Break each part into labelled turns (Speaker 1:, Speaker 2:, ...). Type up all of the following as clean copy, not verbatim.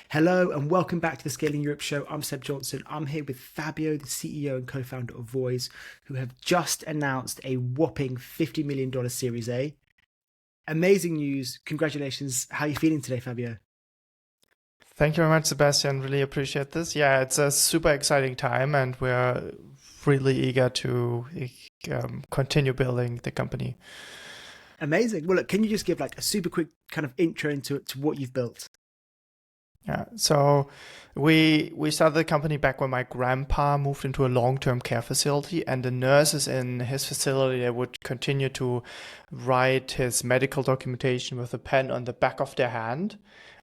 Speaker 1: Hello and welcome back to the Scaling Europe show. I'm Seb Johnson. I'm here with Fabio, the CEO and co-founder of Voize, who have just announced a whopping $50 million Series A. Amazing news. Congratulations. How are you feeling today, Fabio?
Speaker 2: Thank you very much, Sebastian. Really appreciate this. Yeah, it's a super exciting time, and we're really eager to continue building the company.
Speaker 1: Amazing. Well, look, can you just give like a super quick kind of intro into what you've built?
Speaker 2: Yeah, so we started the company back when my grandpa moved into a long-term care facility, and the nurses in his facility, they would continue to write his medical documentation with a pen on the back of their hand.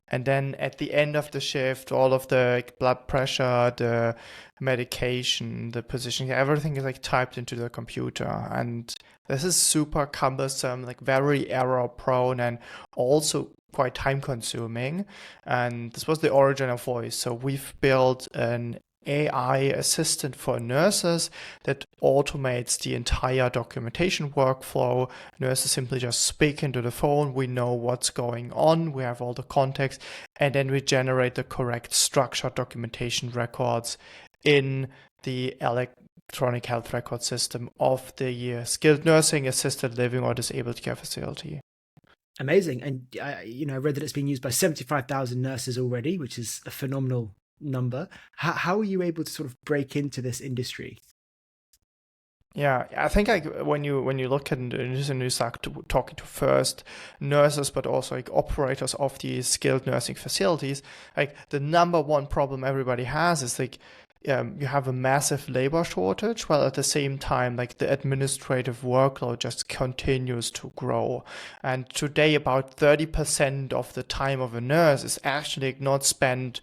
Speaker 2: And then at the end of the shift, all of the blood pressure, the medication, the position, everything is like typed into the computer. And this is super cumbersome, like very error prone, and also quite time consuming. And this was the origin of Voize. So we've built an AI assistant for nurses that automates the entire documentation workflow. Nurses simply just speak into the phone. We know what's going on. We have all the context, and then we generate the correct structured documentation records in the electronic health record system of the skilled nursing, assisted living, or disabled care facility.
Speaker 1: Amazing. And I read that it's been used by 75,000 nurses already, which is a phenomenal number. How are you able to sort of break into this industry?
Speaker 2: Yeah, I think when you look at this and you start talking to first nurses, but also like operators of these skilled nursing facilities, like the number one problem everybody has is like you have a massive labor shortage, while at the same time, like the administrative workload just continues to grow. And today, about 30% of the time of a nurse is actually not spent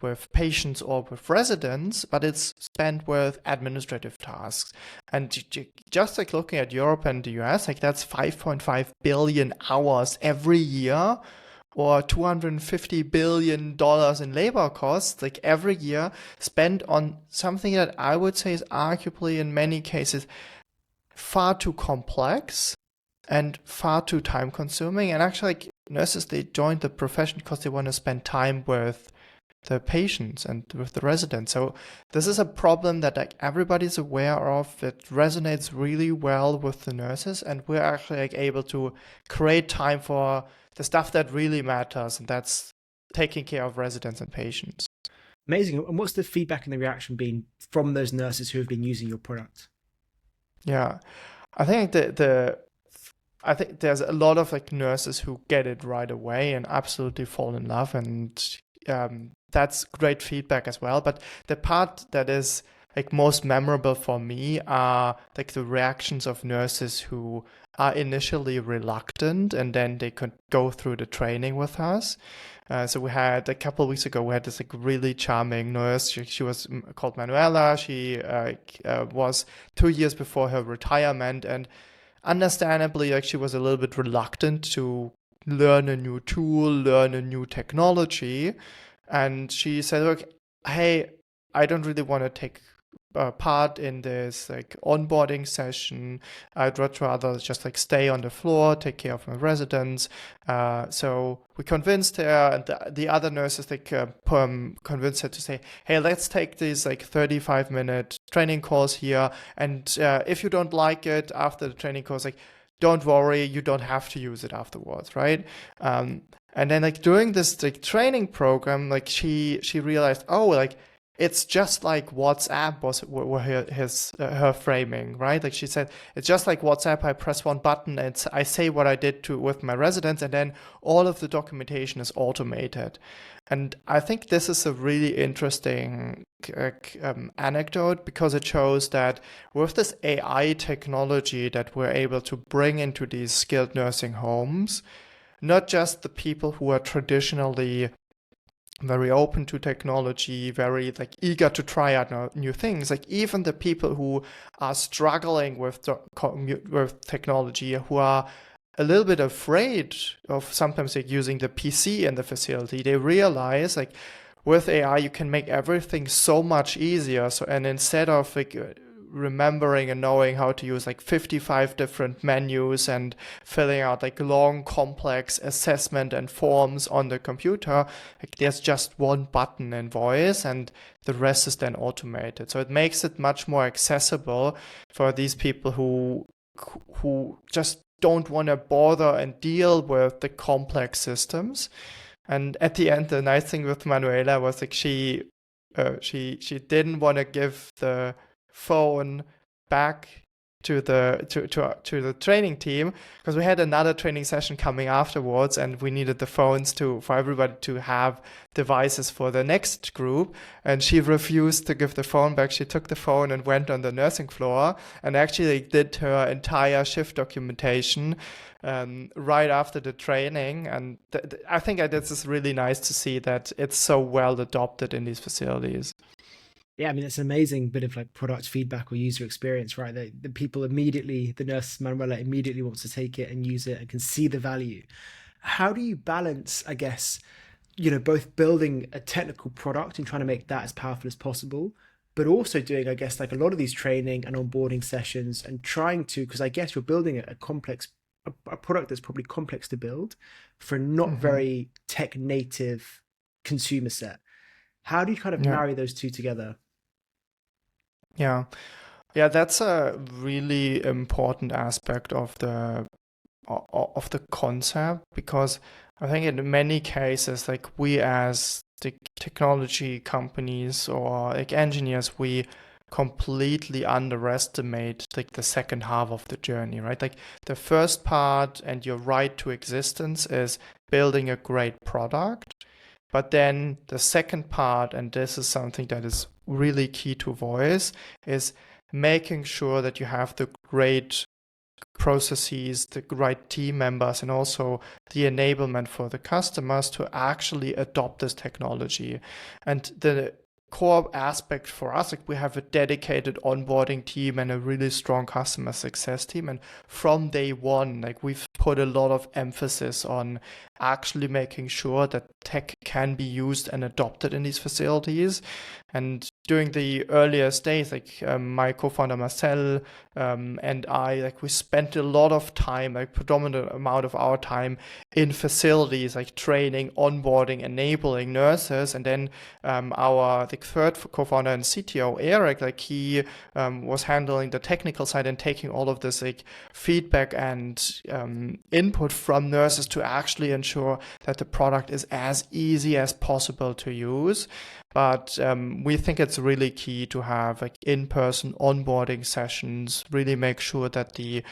Speaker 2: with patients or with residents, but it's spent with administrative tasks. And just like looking at Europe and the US, like that's 5.5 billion hours every year, or $250 billion in labor costs, like every year, spent on something that I would say is arguably in many cases far too complex and far too time consuming. And actually, like nurses, they joined the profession because they want to spend time with the patients and with the residents. So this is a problem that like everybody's aware of. It resonates really well with the nurses, and we're actually like able to create time for the stuff that really matters, and that's taking care of residents and patients.
Speaker 1: Amazing. And what's the feedback and the reaction been from those nurses who have been using your product?
Speaker 2: Yeah, I think I think there's a lot of like nurses who get it right away and absolutely fall in love, and that's great feedback as well. But the part that is like most memorable for me are like the reactions of nurses who are initially reluctant, and then they could go through the training with us. So we had a couple of weeks ago, we had this like really charming nurse. She was called Manuela. She was 2 years before her retirement, and understandably, like she was a little bit reluctant to learn a new tool, learn a new technology. And she said, look, hey, I don't really want to take part in this like onboarding session. I'd rather just like stay on the floor, take care of my residents. So we convinced her, and the other nurses like convinced her to say, hey, let's take this like 35-minute training course here, and if you don't like it after the training course, like don't worry, you don't have to use it afterwards, right? And then like during this like training program, like she realized, oh, like it's just like WhatsApp was her framing, right? Like she said, it's just like WhatsApp. I press one button and I say what I did with my residents, and then all of the documentation is automated. And I think this is a really interesting anecdote, because it shows that with this AI technology that we're able to bring into these skilled nursing homes, not just the people who are traditionally very open to technology, very like eager to try out new things, like even the people who are struggling with technology, who are a little bit afraid of sometimes like using the PC in the facility, they realize like with AI you can make everything so much easier. So, and instead of like remembering and knowing how to use like 55 different menus and filling out like long complex assessment and forms on the computer. Like there's just one button in Voice and the rest is then automated. So it makes it much more accessible for these people who just don't want to bother and deal with the complex systems. And at the end, the nice thing with Manuela was like she didn't want to give the phone back to the training team, because we had another training session coming afterwards and we needed the phones for everybody to have devices for the next group, and she refused to give the phone back. She took the phone and went on the nursing floor and actually did her entire shift documentation right after the training. And I think this is really nice to see that it's so well adopted in these facilities.
Speaker 1: Yeah, I mean, it's an amazing bit of like product feedback or user experience, right? The people immediately, the nurse Manuela immediately wants to take it and use it and can see the value. How do you balance, I guess, both building a technical product and trying to make that as powerful as possible, but also doing, I guess, like a lot of these training and onboarding sessions and trying to, because I guess you're building a complex, a product that's probably complex to build for a not very tech native consumer set. How do you kind of marry those two together?
Speaker 2: Yeah, that's a really important aspect of the concept, because I think in many cases, like we as the technology companies or like engineers, we completely underestimate like the second half of the journey, right? Like the first part and your right to existence is building a great product. But then the second part, and this is something that is really key to Voice, is making sure that you have the great processes, the right team members, and also the enablement for the customers to actually adopt this technology. And the core aspect for us, like we have a dedicated onboarding team and a really strong customer success team. And from day one, like we've put a lot of emphasis on actually making sure that tech can be used and adopted in these facilities. And during the earliest days, like my co-founder Marcel and I, like we spent a lot of time, like predominant amount of our time in facilities, like training, onboarding, enabling nurses. And then our third co-founder and CTO, Erik, like he was handling the technical side and taking all of this like feedback and input from nurses to actually ensure that the product is as easy as possible to use. But we think it's really key to have like in-person onboarding sessions, really make sure that the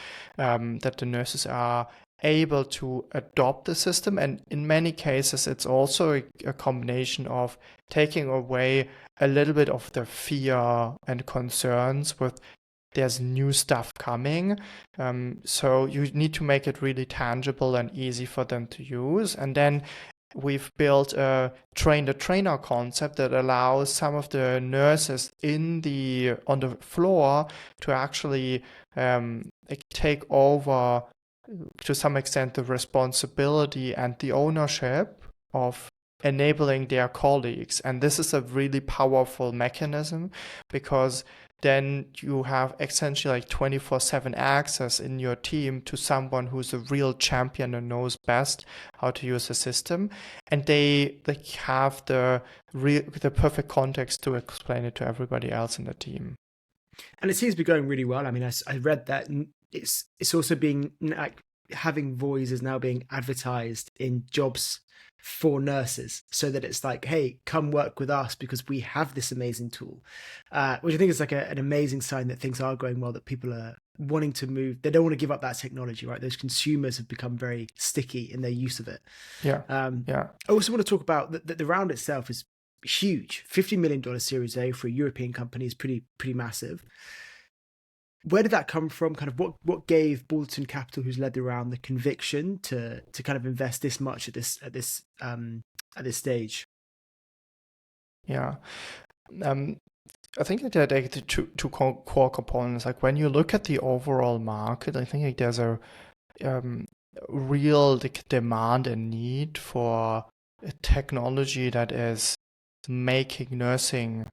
Speaker 2: nurses are able to adopt the system. And in many cases, it's also a combination of taking away a little bit of the fear and concerns with there's new stuff coming. So you need to make it really tangible and easy for them to use. And then we've built a train-the-trainer concept that allows some of the nurses on the floor to actually take over to some extent the responsibility and the ownership of enabling their colleagues. And this is a really powerful mechanism, because then you have essentially like 24/7 access in your team to someone who's a real champion and knows best how to use the system, and they like have the perfect context to explain it to everybody else in the team.
Speaker 1: And it seems to be going really well. I mean, I read that it's also being like having Voize is now being advertised in jobs for nurses, so that it's like, hey, come work with us because we have this amazing tool, which I think is like an amazing sign that things are going well, that people are wanting to move. They don't want to give up that technology, right? Those consumers have become very sticky in their use of it.
Speaker 2: Yeah.
Speaker 1: I also want to talk about the round itself is huge. $50 million Series A for a European company is pretty massive. Where did that come from? Kind of what gave Balderton Capital, who's led the round, the conviction to kind of invest this much at this stage?
Speaker 2: Yeah, I think that the two core components. Like when you look at the overall market, I think like there's a real demand and need for a technology that is making nursing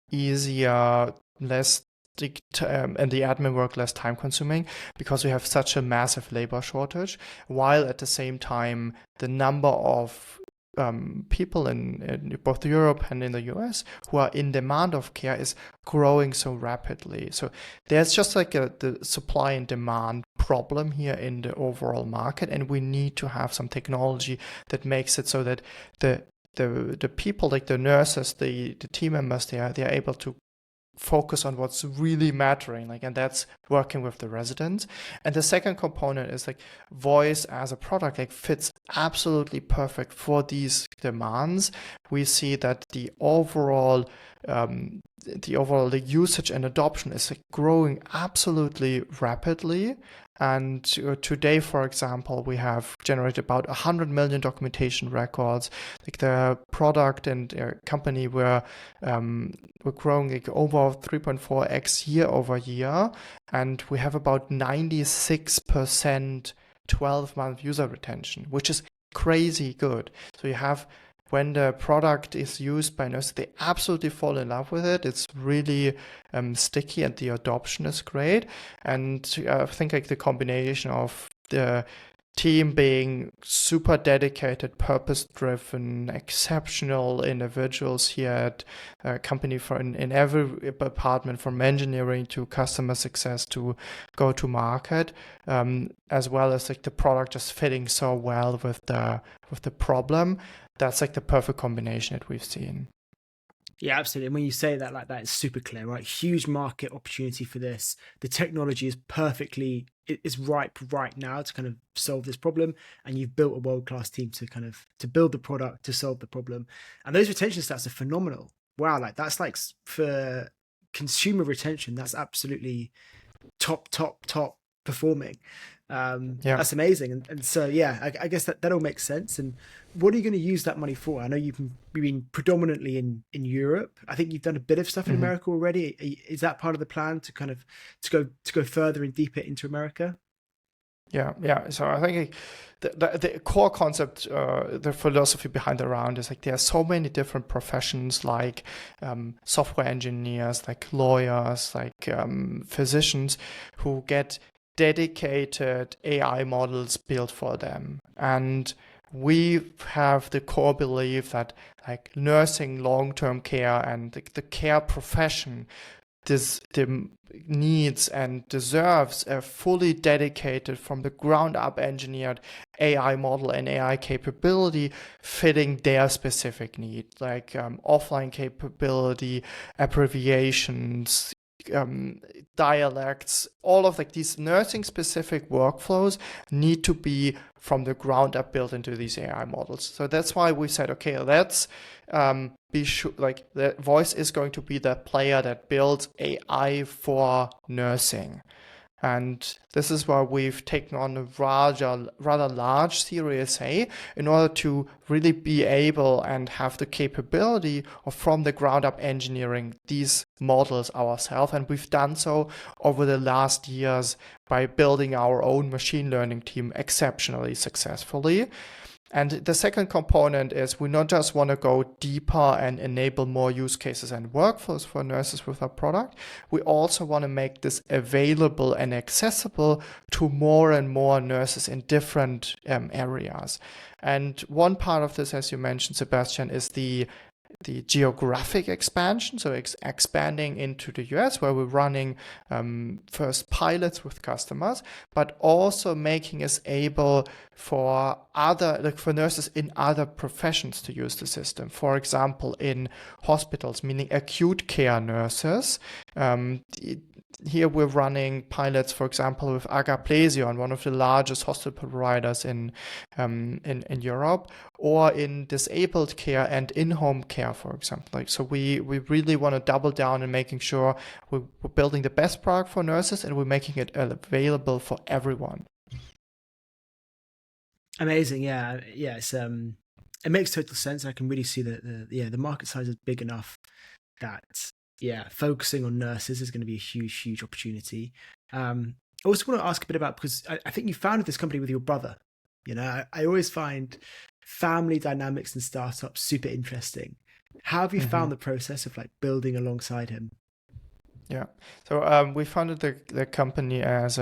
Speaker 2: easier, less and the admin work less time consuming because we have such a massive labor shortage, while at the same time the number of people in both Europe and in the US who are in demand of care is growing so rapidly. So there's just like the supply and demand problem here in the overall market, and we need to have some technology that makes it so that the people, like the nurses, the team members, they are able to focus on what's really mattering, and that's working with the residents. And the second component is Voize as a product fits absolutely perfect for these demands. We see that the overall usage and adoption is growing absolutely rapidly. And today, for example, we have generated about 100 million documentation records. The product and company we're growing over 3.4x year over year, and we have about 96% 12-month user retention, which is crazy good. So you have, when the product is used by nurses, they absolutely fall in love with it. It's really sticky, and the adoption is great. And I think the combination of the team being super dedicated, purpose-driven, exceptional individuals here at a company in every department, from engineering to customer success to go-to-market, as well as the product just fitting so well with the problem. That's the perfect combination that we've seen.
Speaker 1: Yeah, absolutely. And when you say that like that, it's super clear, right? Huge market opportunity for this. The technology is ripe right now to kind of solve this problem. And you've built a world-class team to build the product, to solve the problem. And those retention stats are phenomenal. Wow. That's for consumer retention, that's absolutely top performing. That's amazing. And so, yeah, I guess that all makes sense. And what are you going to use that money for? I know you've been predominantly in Europe. I think you've done a bit of stuff in America already. Is that part of the plan to kind of to go further and deeper into America?
Speaker 2: Yeah. So I think the core concept, the philosophy behind around is there are so many different professions, like software engineers, like lawyers, like physicians, who get dedicated AI models built for them. And we have the core belief that nursing, long-term care, and the care profession needs and deserves a fully dedicated, from the ground up engineered AI model and AI capability fitting their specific need, offline capability, abbreviations, dialects. All of these nursing specific workflows need to be from the ground up built into these AI models. So that's why we said, okay, let's be sure the Voize is going to be the player that builds AI for nursing. And this is why we've taken on a rather large Series A in order to really be able and have the capability of from the ground up engineering these models ourselves. And we've done so over the last years by building our own machine learning team exceptionally successfully. And the second component is we not just want to go deeper and enable more use cases and workflows for nurses with our product, we also want to make this available and accessible to more and more nurses in different areas. And one part of this, as you mentioned, Sebastian, is the geographic expansion, so expanding into the US, where we're running first pilots with customers, but also making us able for for nurses in other professions to use the system. For example, in hospitals, meaning acute care nurses. Here we're running pilots, for example, with Agaplesion, one of the largest hospital providers in Europe, or in disabled care and in-home care, for example. So we really want to double down in making sure we're building the best product for nurses, and we're making it available for everyone.
Speaker 1: Amazing. Yeah. It's it makes total sense. I can really see that the market size is big enough that focusing on nurses is going to be a huge opportunity. I also want to ask a bit about, because I think you founded this company with your brother. I always find family dynamics and startups super interesting. How have you found the process of building alongside him?
Speaker 2: Yeah. So we founded the company as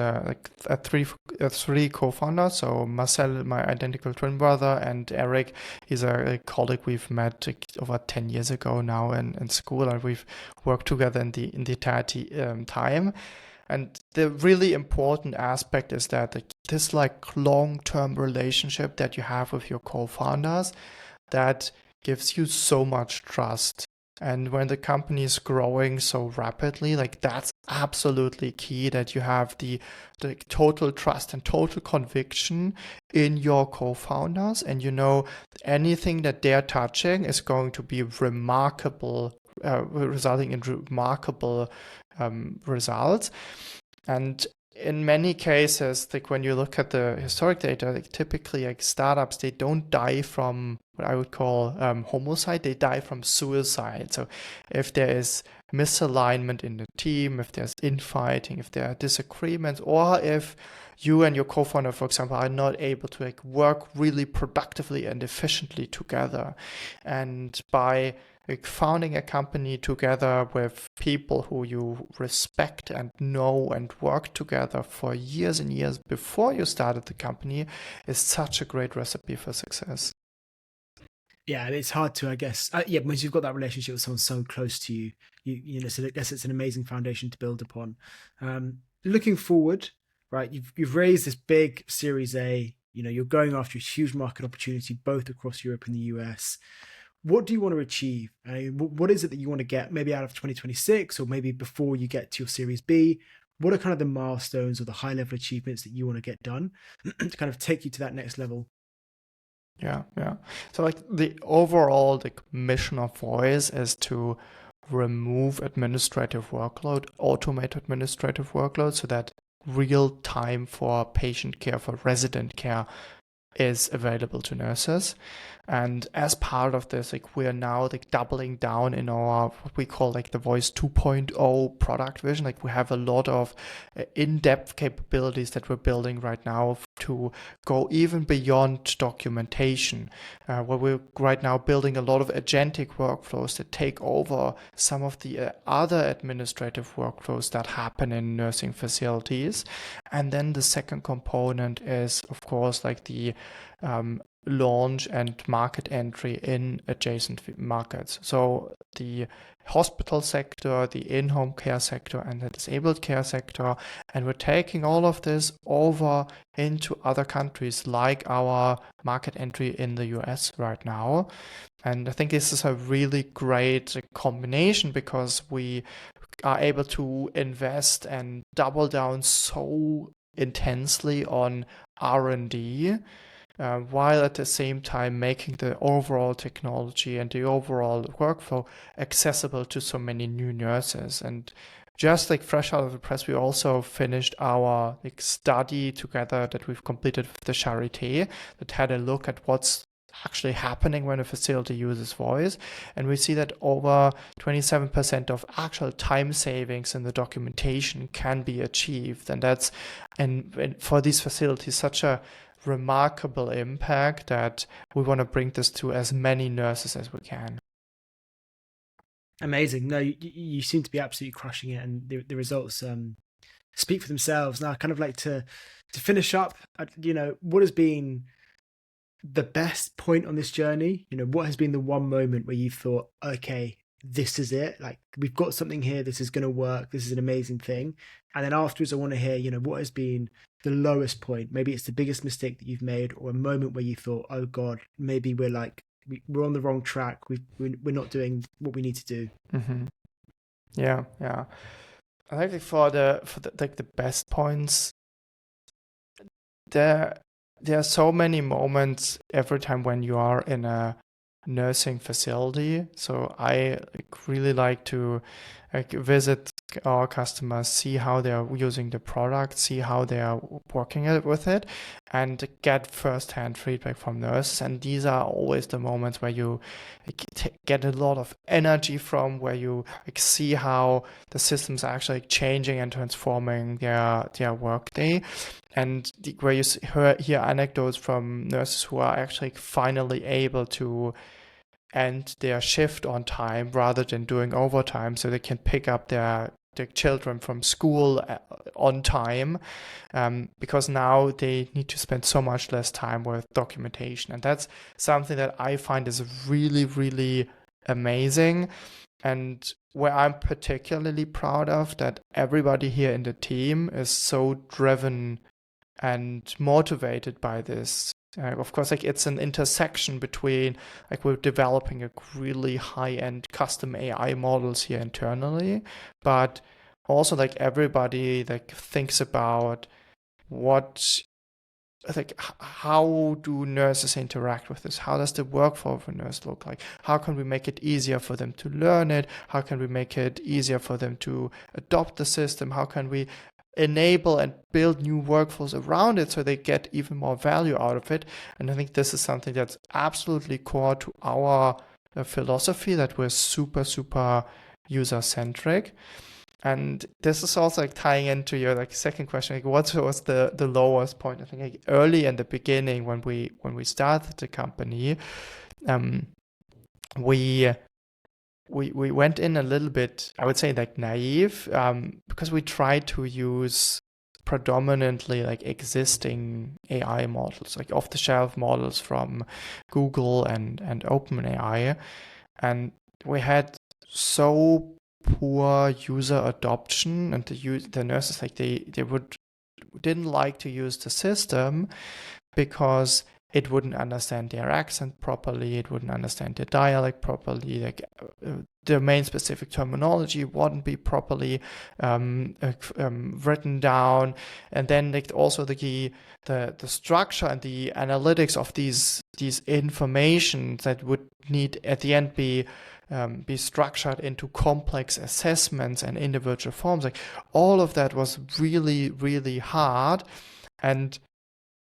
Speaker 2: three co-founders. So Marcel, my identical twin brother, and Erik, he's a colleague we've met over 10 years ago now in school, and we've worked together in the entirety time. And the really important aspect is that this like long-term relationship that you have with your co-founders that gives you so much trust. And when the company is growing so rapidly, like that's absolutely key that you have the total trust and total conviction in your co-founders, and you know anything that they're touching is going to be remarkable, resulting in remarkable results. And in many cases, like when you look at the historic data, like typically like startups, they don't die from what I would call homicide, they die from suicide. So if there is misalignment in the team, if there's infighting, if there are disagreements, or if you and your co-founder, for example, are not able to like work really productively and efficiently together. And by like founding a company together with people who you respect and know and work together for years and years before you started the company is such a great recipe for success.
Speaker 1: Yeah, and it's hard to, I guess, once you've got that relationship with someone so close to you, you know, so I guess it's an amazing foundation to build upon. Looking forward, right? You've raised this big Series A. You know, you're going after a huge market opportunity both across Europe and the US. What do you want to achieve? What is it that you want to get maybe out of 2026 or maybe before you get to your Series B? What are kind of the milestones or the high level achievements that you want to get done to kind of take you to that next level?
Speaker 2: Yeah. So like the overall mission of Voize is to remove administrative workload, automate administrative workload so that real time for patient care, for resident care is available to nurses. And as part of this, like we are now like doubling down in our what we call like the Voize 2.0 product vision. Like we have a lot of in-depth capabilities that we're building right now to go even beyond documentation, where we're right now building a lot of agentic workflows that take over some of the other administrative workflows that happen in nursing facilities. And then the second component is, of course, like the launch and market entry in adjacent markets. So the hospital sector, the in-home care sector, and the disabled care sector. And we're taking all of this over into other countries, like our market entry in the US right now. And I think this is a really great combination because we are able to invest and double down so intensely on R&D, while at the same time making the overall technology and the overall workflow accessible to so many new nurses. And just like fresh out of the press, we also finished our study together that we've completed with the Charité that had a look at what's actually happening when a facility uses Voize. And we see that over 27% of actual time savings in the documentation can be achieved. And that's, and for these facilities, such a remarkable impact that we want to bring this to as many nurses as we can.
Speaker 1: Amazing. No, you seem to be absolutely crushing it, and the results speak for themselves. Now, I kind of like to finish up. You know, what has been the best point on this journey? You know, what has been the one moment where you thought, okay, this is it. Like we've got something here. This is going to work. This is an amazing thing. And then afterwards, I want to hear, you know, what has been the lowest point? Maybe it's the biggest mistake that you've made, or a moment where you thought, oh God, maybe we're on the wrong track. We're not doing what we need to do.
Speaker 2: Mm-hmm. Yeah. I think for the like the best points, there are so many moments every time when you are in a nursing facility. So I really like to visit our customers, see how they're using the product, see how they are working with it, and get first-hand feedback from nurses. And these are always the moments where you get a lot of energy from, where you see how the systems are actually changing and transforming their workday. And where you hear anecdotes from nurses who are actually finally able to end their shift on time rather than doing overtime, so they can pick up their the children from school on time, because now they need to spend so much less time with documentation. And that's something that I find is really, really amazing, and where I'm particularly proud of that everybody here in the team is so driven and motivated by this. Of course, like it's an intersection between, like, we're developing a really high-end custom AI models here internally, but also like everybody like thinks about what, like, how do nurses interact with this? How does the workflow of a nurse look like? How can we make it easier for them to learn it? How can we make it easier for them to adopt the system? How can we enable and build new workflows around it so they get even more value out of it? And I think this is something that's absolutely core to our philosophy, that we're super, super user-centric. And this is also like tying into your like second question, like what was the lowest point? I think like early in the beginning when we started the company, we went in a little bit, I would say, like naive, because we tried to use predominantly like existing AI models, like off-the-shelf models from Google and OpenAI, and we had so poor user adoption, and the nurses, like they didn't like to use the system because it wouldn't understand their accent properly, it wouldn't understand their dialect properly, like domain-specific terminology wouldn't be properly written down, and then like also the structure and the analytics of these information that would need at the end be structured into complex assessments and individual forms. Like all of that was really, really hard. And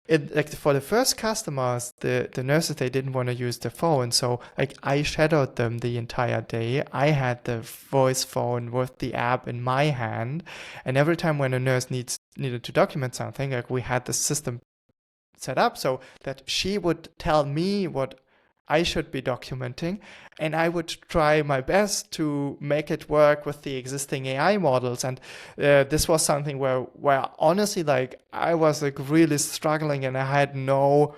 Speaker 2: like for the first customers, the nurses, they didn't want to use the phone. So like I shadowed them the entire day. I had the voice phone with the app in my hand. And every time when a nurse needed to document something, like we had the system set up so that she would tell me what I should be documenting, and I would try my best to make it work with the existing AI models. And this was something where honestly, like I was like really struggling, and I had no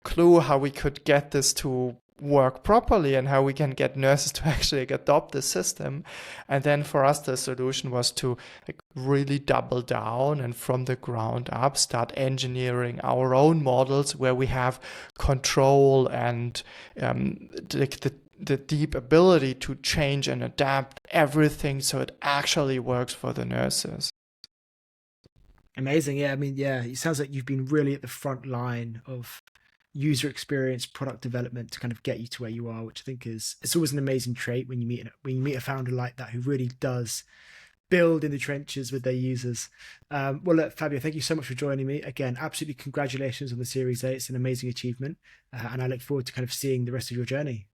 Speaker 2: clue how we could get this to work properly and how we can get nurses to actually like, adopt the system. And then for us, the solution was to like really double down and from the ground up start engineering our own models where we have control and like the deep ability to change and adapt everything so it actually works for the nurses.
Speaker 1: Amazing. Yeah, I mean, yeah, it sounds like you've been really at the front line of user experience, product development to kind of get you to where you are, which I think it's always an amazing trait when you meet a founder like that who really does build in the trenches with their users. Well, look, Fabio, thank you so much for joining me again. Absolutely, congratulations on the Series A. It's an amazing achievement, and I look forward to kind of seeing the rest of your journey.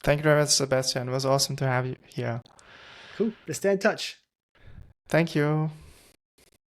Speaker 2: Thank you very much, Sebastian. It was awesome to have you here.
Speaker 1: Cool. Let's stay in touch.
Speaker 2: Thank you.